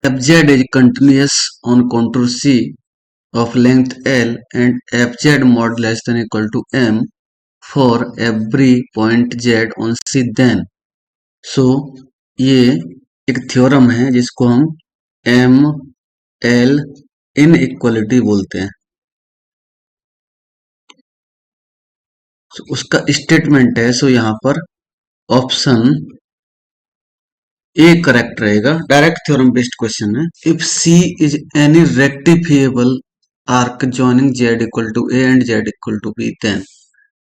fz is continuous on contour C of length L and fz mod less than equal to m for every point z on C then. So ये एक theorem है जिसको हम M L inequality बोलते हैं। So, उसका statement है, so यहाँ पर ऑप्शन ए करेक्ट रहेगा। डायरेक्ट थ्योरम बेस्ड क्वेश्चन है। If C is any rectifiable arc joining z equal to a and z equal to b then.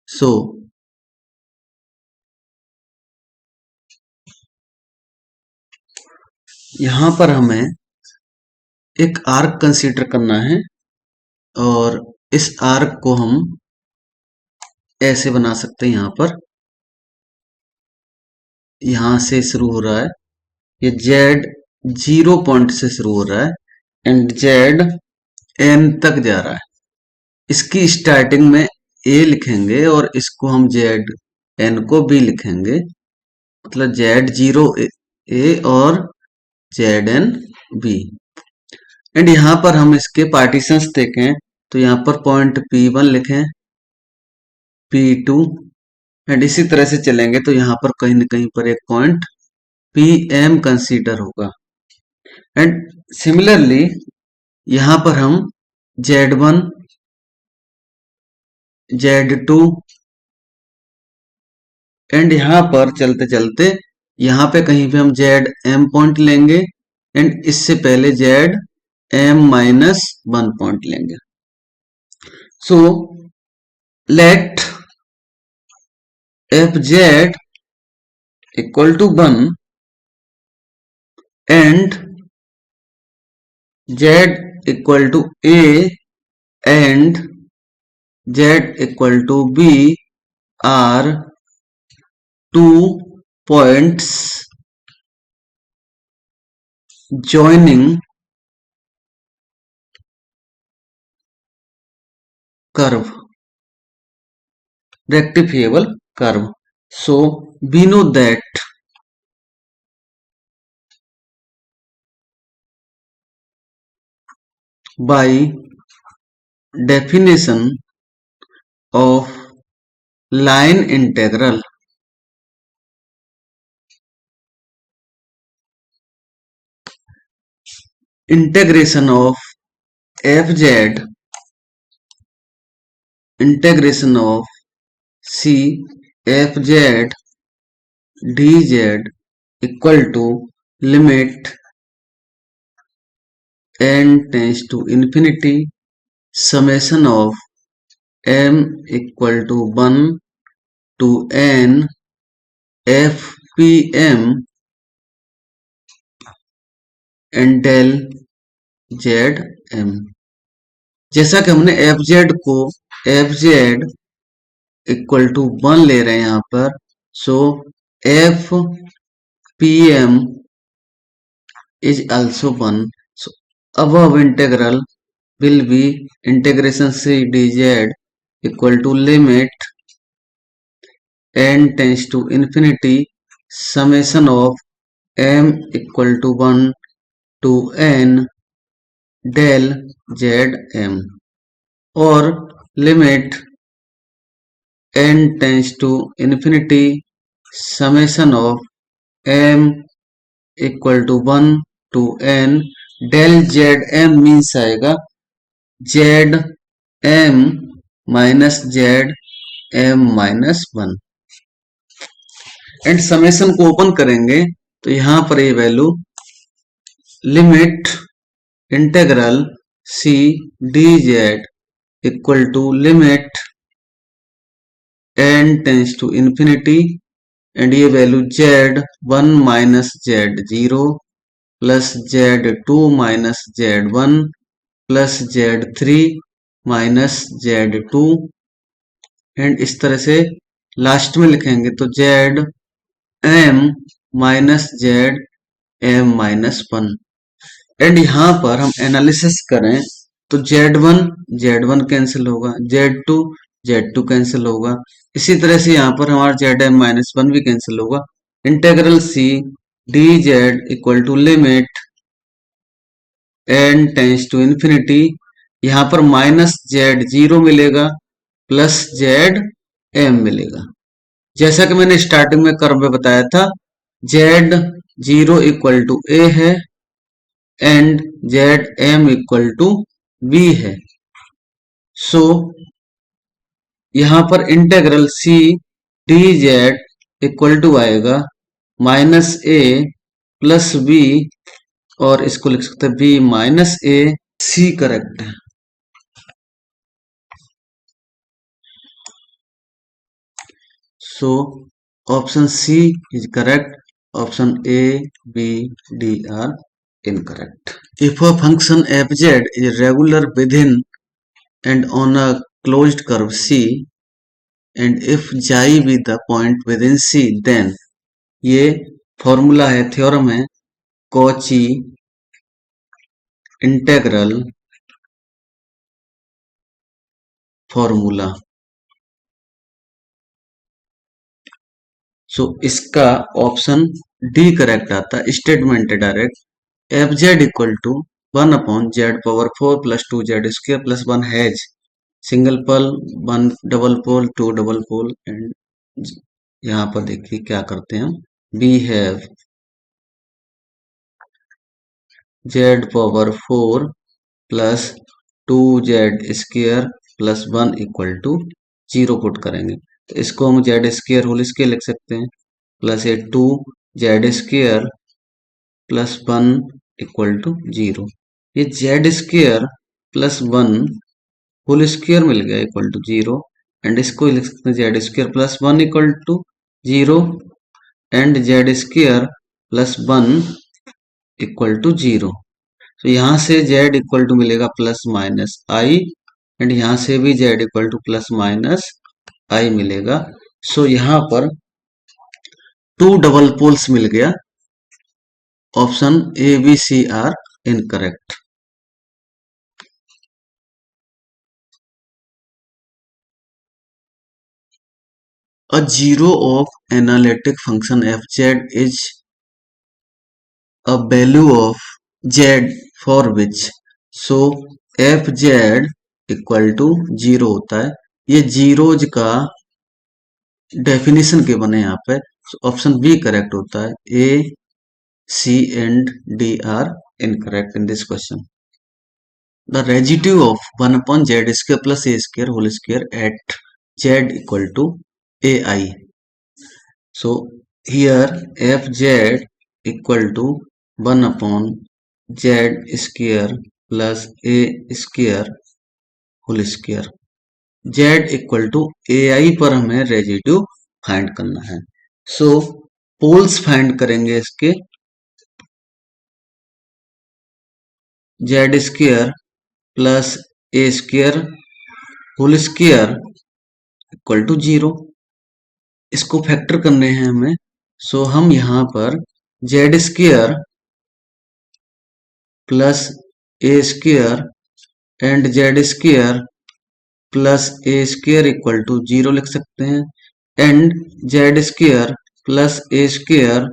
So यहां पर हमें एक आर्क कंसीडर करना है और इस आर्क को हम ऐसे बना सकते हैं। यहां से शुरू हो रहा है, ये जेड 0 पॉइंट से शुरू हो रहा है एंड जेड एन तक जा रहा है। इसकी स्टार्टिंग में ए लिखेंगे और इसको हम जेड एन को बी लिखेंगे, मतलब जेड 0 ए और जेड एन बी। एंड यहां पर हम इसके पार्टीशंस देखें तो यहां पर पॉइंट P1 लिखें, P2 एंड इसी तरह से चलेंगे तो यहां पर कहीं न कहीं पर एक पॉइंट PM कंसीडर होगा। एंड सिमिलरली यहां पर हम Z1 Z2 एंड यहां पर चलते चलते यहां पे कहीं पे हम ZM पॉइंट लेंगे एंड इससे पहले ZM-1 पॉइंट लेंगे। So let fz equal to 1 and z equal to a and z equal to b are two points joining curve, rectifiable curve. So we know that by definition of line integral, integration of fz integration of c fz dz equal to limit n tends to infinity summation of m equal to 1 to n fpm and del zm। जैसा कि हमने fz को fz equal to 1 ले रहे हैं यहाँ पर, सो fpm is also 1. So above integral will be integration c dz equal to limit n tends to infinity summation of m equal to 1 to n del zm और limit n tends to infinity summation of m equal to 1 to n del zm means आएगा zm minus zm minus 1 and summation को open करेंगे तो यहां पर ये value limit integral c dz equal to limit n tends to infinity and ये value z1 minus z0 plus z2 minus z1 plus z3 minus z2 and इस तरह से लास्ट में लिखेंगे तो zm minus zm minus 1 and यहां पर हम एनालिसिस करें तो z1 कैंसिल होगा, z2 कैंसिल होगा, इसी तरह से यहां पर हमारा zm माइनस 1 भी कैंसिल होगा। Integral c dz equal to limit n tends to infinity, यहां पर माइनस जेड जीरो मिलेगा प्लस जेड एम मिलेगा। जैसा कि मैंने स्टार्टिंग में कर्व में बताया था, z zero equal to a है and z m equal to b है। सो यहां पर integral c d z equal to आएगा माइनस ए प्लस बी, और इसको लिख सकते हैं b minus a. C correct है। So option c is correct, option A b d are incorrect. If a function fz is regular within and on a closed curve C, and if xi be the point within C, then ये formula है, theorem है, Cauchy integral formula. So इसका option d correct आता है। Statement है direct, f z equal to 1/z⁴ plus 2z² plus 1 has single pole, 1 double pole, 2 double pole, and यहाँ पर देखिए क्या करते हैं हम, we have z⁴ plus 2z² plus 1 equal to 0 put करेंगे, तो इसको हम z² होल स्क्वायर लिख सकते हैं, प्लस ये 2z² प्लस 1 इक्वल टू 0। ये z² प्लस 1 होल स्क्वायर मिल गया इक्वल टू 0, एंड इसको लिख सकते हैं z² plus 1 equal to 0 and z² plus 1 equal to 0। तो यहाँ से z इक्वल टू मिलेगा प्लस माइनस आई, एंड यहाँ से भी z equal to plus minus i मिलेगा। सो यहाँ पर 2 डबल पोल्स मिल गया। Option A B C are incorrect. A zero of analytic function fz is a value of z for which, so fz equal to 0 होता है। ये zeros का definition के बने यहाँ पे, ऑप्शन बी करेक्ट होता है। A C and D are incorrect in this question. The residue of 1/z² plus a² whole square at z equal to ai. So here fz equal to 1/z² plus a² whole square. z equal to ai पर हमें residue find करना है। सो poles find करेंगे इसके, z² plus a² whole square equal to 0। इसको factor करने हैं हमें। सो हम यहां पर z² plus a² and z² plus a² equal to 0 लिख सकते हैं, and z² plus a²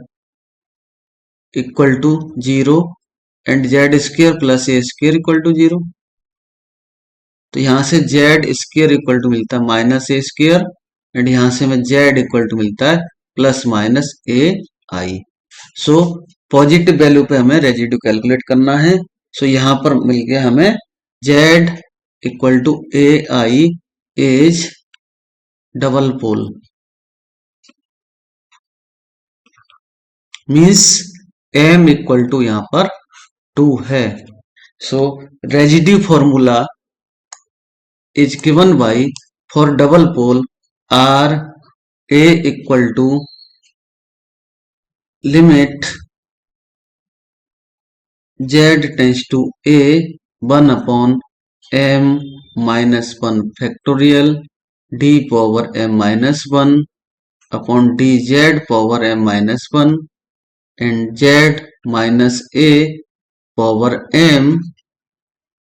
equal to 0 and z² plus a² equal to 0। तो यहां से z² इक्वल टू मिलता है माइनस a², एंड यहां से हमें z इक्वल टू मिलता है plus minus a I. So positive value पे हमें रेजिड्यू कैलकुलेट करना है। सो यहां पर मिल गया हमें z equal to a i is double pole, means m equal to यहां पर 2 है। So residue formula is given by for double pole r a equal to limit z tends to a 1/m minus 1 factorial d power m minus 1 upon dz power m minus 1 and z minus a power m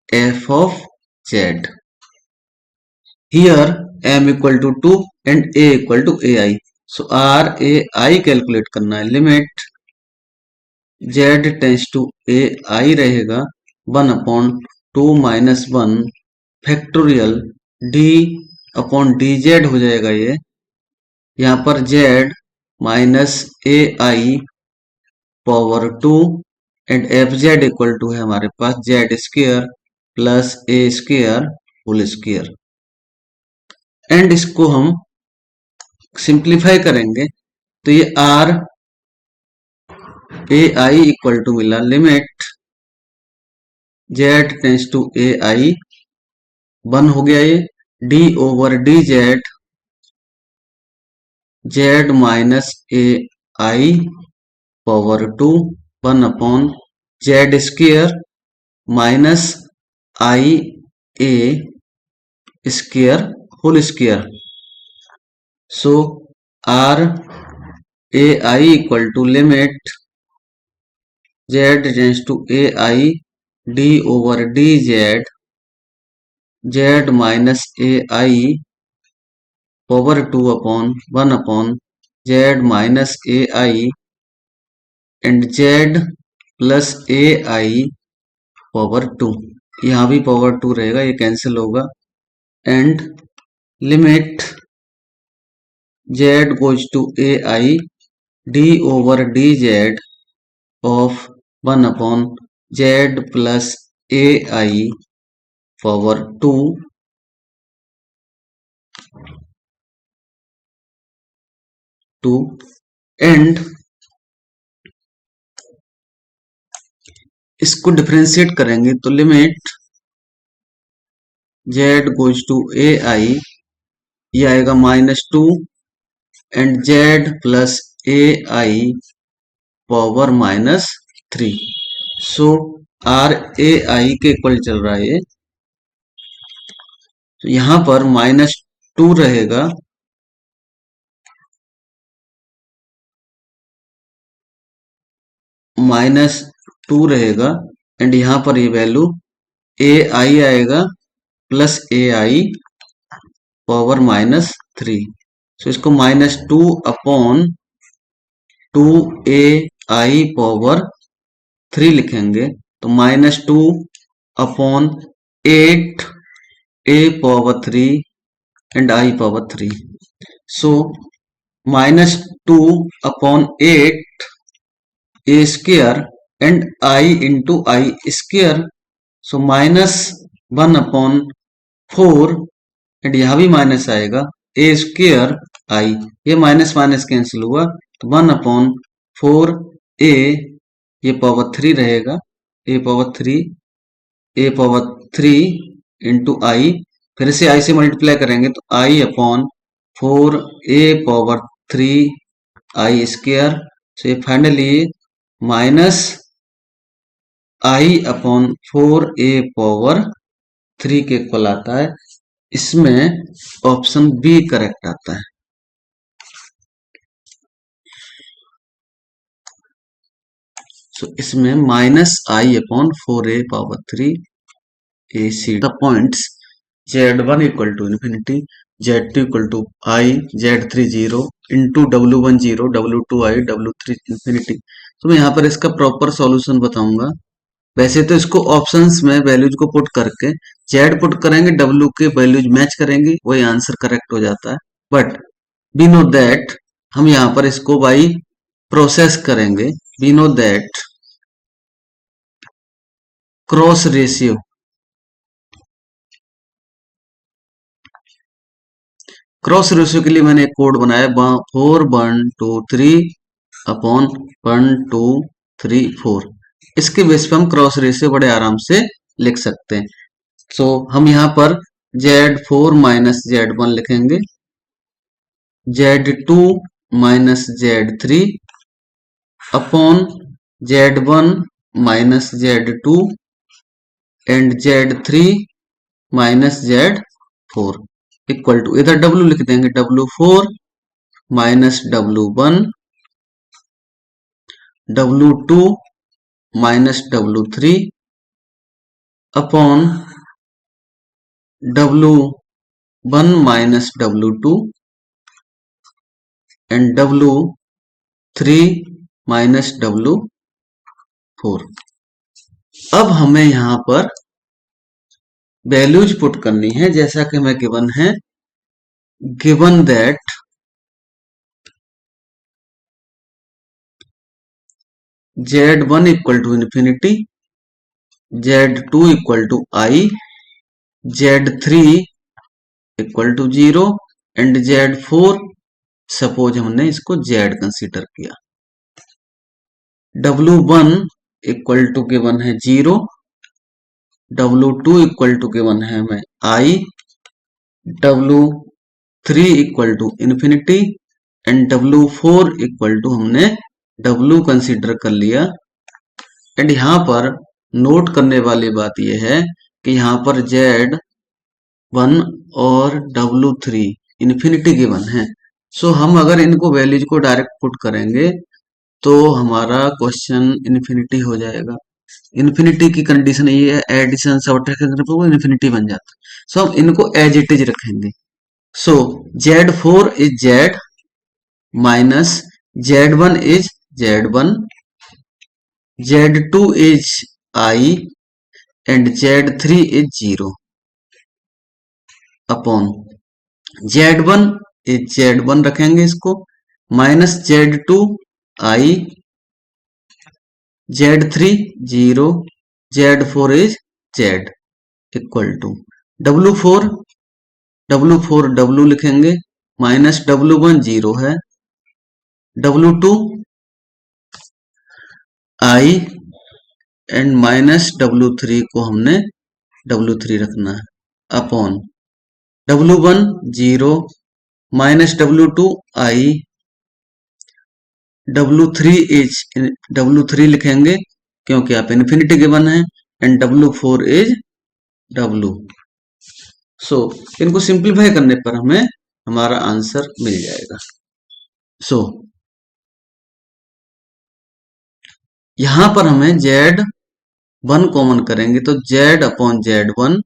f of z। Here m equal to 2 and a equal to ai। So r a i calculate करना है। Limit z tends to a i रहेगा 1/2 - 1 factorial d upon d z हो जाएगा ये। यहाँ पर z minus a i power 2 and f z equal to है हमारे पास z square plus a square whole square. And इसको हम सिंप्लीफाई करेंगे तो ये r a i equal to मिला limit z tends to a i 1 हो गया ये d over d z z minus a i power 2 1 z square minus i a square whole square. So r a i equal to limit z tends to a i d over d z z minus a i power 2/1 z minus a i and z plus a i power 2। यहाँ भी power 2 रहेगा, ये cancel होगा and limit z goes to a i d over d z of 1 z plus a i power 2 and इसको differentiate करेंगे तो limit z goes to a i ये आएगा -2 and z plus a i power -3। So r a i के equal चल रहा है ये, तो यहां पर -2 रहेगा -2 रहेगा एंड यहां पर ये वैल्यू ए आई आएगा प्लस ए आई पावर -3। सो इसको -2/2 ए आई पावर 3 लिखेंगे तो -2/8 a power 3 and i power 3। So -2/8 a square and i into i square. So -1/4 and यहां भी माइनस आएगा ए स्क्वेयर आई, ये माइनस माइनस कैंसिल हुआ तो 1/4 ए ये पावर 3 रहेगा ए पावर 3 इंटू आई, फिर से आई से मल्टीप्लाई करेंगे तो i upon 4 a power 3 i square. So ये finally minus i upon 4 a power 3 के इक्वल आता है। इसमें ऑप्शन बी करेक्ट आता है। सो इसमें -i/4a power 3 ac the points z1 equal to infinity, z2 equal to I, z3 0 into w1 0, w2 I, w3 infinity। तो मैं यहाँ पर इसका प्रॉपर सॉल्यूशन बताऊंगा। वैसे तो इसको ऑप्शंस में वैल्यूज को पुट करके z पुट करेंगे, w के वैल्यूज मैच करेंगे, वही आंसर करेक्ट हो जाता है। बट वी नो दैट हम यहाँ पर इसको बाई प्रोसेस करेंगे। We know that cross ratio के लिए मैंने एक कोड बनाया 4 1 2 3/1 2 3 4। इसके बेस पे हम क्रॉस रेशियो बड़े आराम से लिख सकते हैं। सो हम यहाँ पर Z4 माइनस Z1 लिखेंगे, Z2 minus Z3 upon Z1 minus Z2 and Z3 minus Z4 equal to इधर W लिख देंगे W4 minus W1 W2 minus W3 upon W1 minus W2 and W3 minus W4। अब हमें यहां पर values put करनी है, जैसा कि हमें गिवन है, given that Z1 equal to infinity, Z2 equal to I, Z3 equal to 0 and Z4, suppose हमने इसको Z कंसीडर किया। W1 इक्वल टू गिवन है 0, W2 इक्वल टू गिवन है हमें I, W3 equal to infinity and W4 equal to हमने W consider कर लिया। And यहां पर नोट करने वाली बात यह है कि यहां पर Z1 और W3 इन्फिनिटी गिवन है। सो हम अगर इनको वैल्यूज को डायरेक्ट पुट करेंगे तो हमारा क्वेश्चन इन्फिनिटी हो जाएगा। इन्फिनिटी की कंडीशन ये है, एडिशन सब्ट्रैक्शन करने पर वो इन्फिनिटी बन जाता है। सो हम इनको एज इट इज रखेंगे। So Z4 is Z minus Z1 is Z1, Z2 is I and Z3 is 0 upon Z1 is Z1 रखेंगे इसको, minus Z2 I, Z3 0, Z4 is Z equal to W4, W4 W लिखेंगे, माइनस W1 0 है, W2 I and minus W3 को हमने W3 रखना है, upon W1 0 minus W2 I, W3 लिखेंगे क्योंकि आप इन्फिनिटी गिवन है, एंड W4 इज W। सो इनको सिंप्लीफाई करने पर हमें हमारा आंसर मिल जाएगा। सो यहां पर हमें Z1 कॉमन करेंगे तो Z अपॉन Z1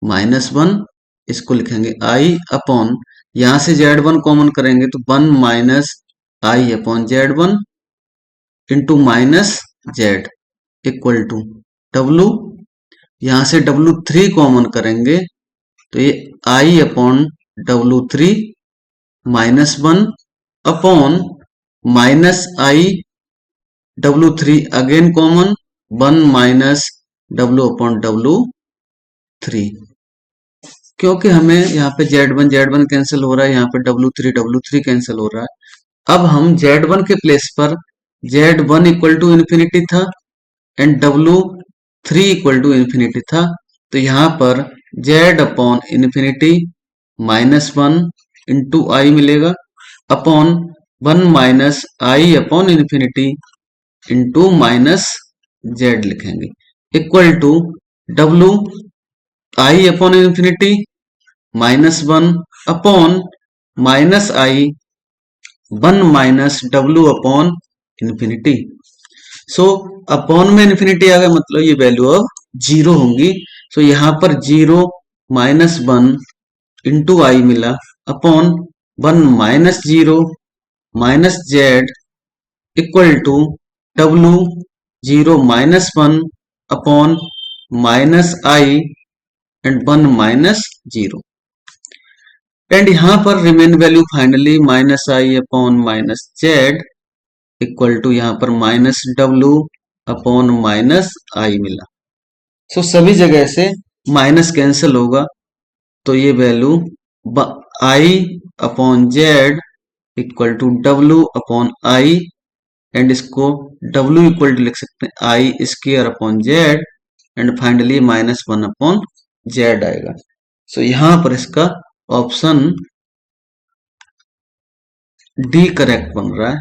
माइनस 1, इसको लिखेंगे I अपॉन, यहां से Z1 कॉमन करेंगे तो 1 minus I upon Z1 into minus Z equal to W, यहां से W3 कॉमन करेंगे तो ये I अपॉन W3 minus 1 upon minus I, W3 again common, 1 minus W upon W3, क्योंकि हमें यहाँ पे Z1 कैंसिल हो रहा है, यहाँ पे W3 कैंसिल हो रहा है। अब हम Z1 के प्लेस पर Z1 इक्वल टू इन्फिनिटी था and W3 equal to infinity था, तो यहाँ पर Z upon infinity minus 1 into I मिलेगा, upon 1 minus I upon infinity into minus Z लिखेंगे, equal to W I upon infinity minus 1 upon minus I 1 minus W upon infinity. So upon में infinity आ गया, मतलब ये value अब 0 होंगी। सो यहां पर 0 माइनस 1 इंटू I मिला, upon 1 minus 0 minus Z equal to W 0 minus 1 upon minus I and 1 minus 0, and यहां पर remain value finally minus I upon minus Z equal to यहां पर minus W upon minus I मिला। सो सभी जगह से minus cancel होगा, तो ये value I upon Z equal to W upon I, and इसको W इक्वल टू लिख सकते हैं I square upon Z, and finally minus 1 upon Z आएगा। सो यहां पर इसका ऑप्शन डी करेक्ट बन रहा है।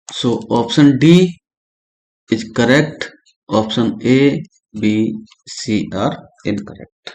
So option D is correct, option A, B, C are incorrect.